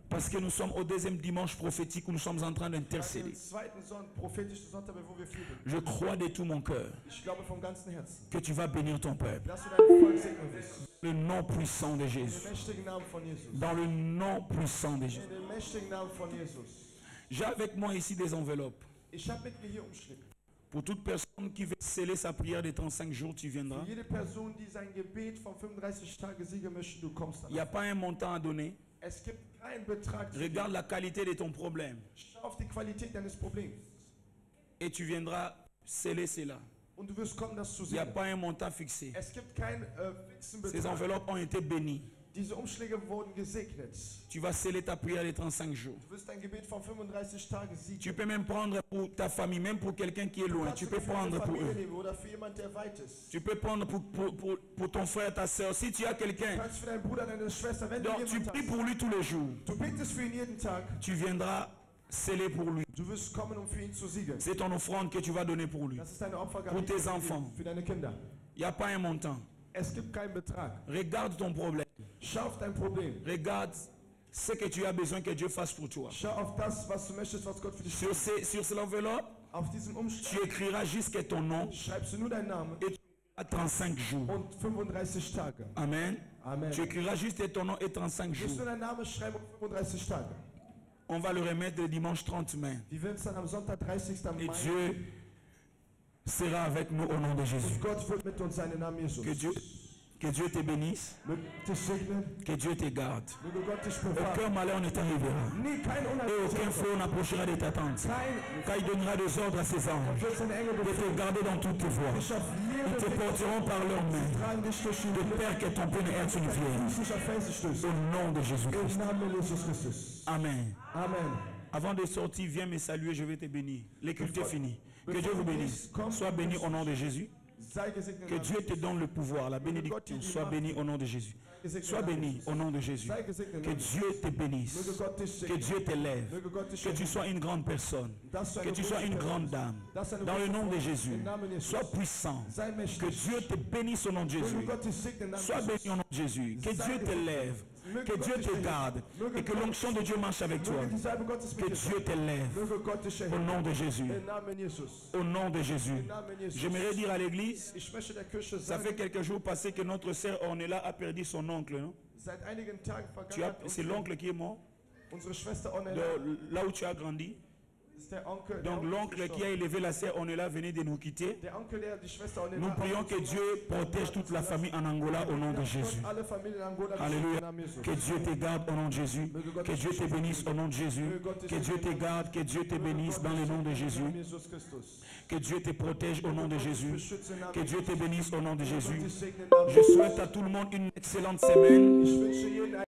Parce que nous sommes au deuxième dimanche prophétique où nous sommes en train d'intercéder. Je crois de tout mon cœur que tu vas bénir ton peuple. Le nom puissant de Jésus. Dans le nom puissant de Jésus. J'ai avec moi ici des enveloppes. Pour toute personne qui veut sceller sa prière des 35 jours, tu viendras. Il n'y a pas un montant à donner. Regarde la qualité de ton problème. Et tu viendras sceller cela. Il n'y a pas un montant fixé. Ces enveloppes ont été bénies. Tu vas sceller ta prière de 35 jours. Tu peux même prendre pour ta famille, même pour quelqu'un qui est loin. Tu peux prendre pour eux. Tu peux prendre pour ton frère, ta soeur. Si tu as quelqu'un, donc tu pries pour lui tous les jours. Tu viendras sceller pour lui. C'est ton offrande que tu vas donner pour lui. Pour tes enfants. Il n'y a pas un montant. Regarde ton problème. Regarde ce que tu as besoin que Dieu fasse pour toi. Sur cette enveloppe, tu écriras juste ton nom et tu as 35 jours. Amen. Tu écriras juste ton nom et 35 jours. On va le remettre le dimanche 30 mai. Et Dieu sera avec nous au nom de Jésus. Que Dieu te bénisse. Que Dieu te garde. Aucun malheur ne t'arrivera. Et aucun fléau n'approchera de ta tente. Car il donnera des ordres à ses anges de te garder dans toutes tes voies. Ils te porteront par leurs mains. De peur que ton pied ne heurte une pierre. Au nom de Jésus-Christ. Amen. Avant de sortir, viens me saluer, je vais te bénir. Le culte est fini. Que Dieu vous bénisse. Sois béni au nom de Jésus. Que Dieu te donne le pouvoir, la bénédiction. Sois béni au nom de Jésus. Sois béni au nom de Jésus. Que Dieu te bénisse. Que Dieu t'élève. Que tu sois une grande personne. Que tu sois une grande dame. Dans le nom de Jésus. Sois puissant. Que Dieu te bénisse au nom de Jésus. Sois béni au nom de Jésus. Que Dieu t'élève. Que Dieu te garde et que l'onction de Dieu marche avec toi. Que Dieu t'élève au nom de Jésus. Au nom de Jésus. J'aimerais dire à l'église, ça fait quelques jours passés que notre sœur Ornella a perdu son oncle, non? C'est l'oncle qui est mort? Là où tu as grandi? Donc l'oncle qui a élevé la sœur Onela venait de nous quitter. Der Onkel, der die Schwester Onela Nous prions que Dieu protège toute la famille en Angola au nom de Jésus. alle Familien in Angola Alléluia. im Namen Jesus. Que Dieu te garde au nom de Jésus. Que Dieu te bénisse au nom de Jésus. Que Dieu te garde, que Dieu te bénisse dans le nom de Jésus. Jesus Christus. Que Dieu te protège au nom de Jésus. Beschütze im Namen Que Dieu te bénisse au nom de Jésus. Jesus. Segne im Namen Je souhaite à tout le monde une excellente semaine. Ich wünsche jedem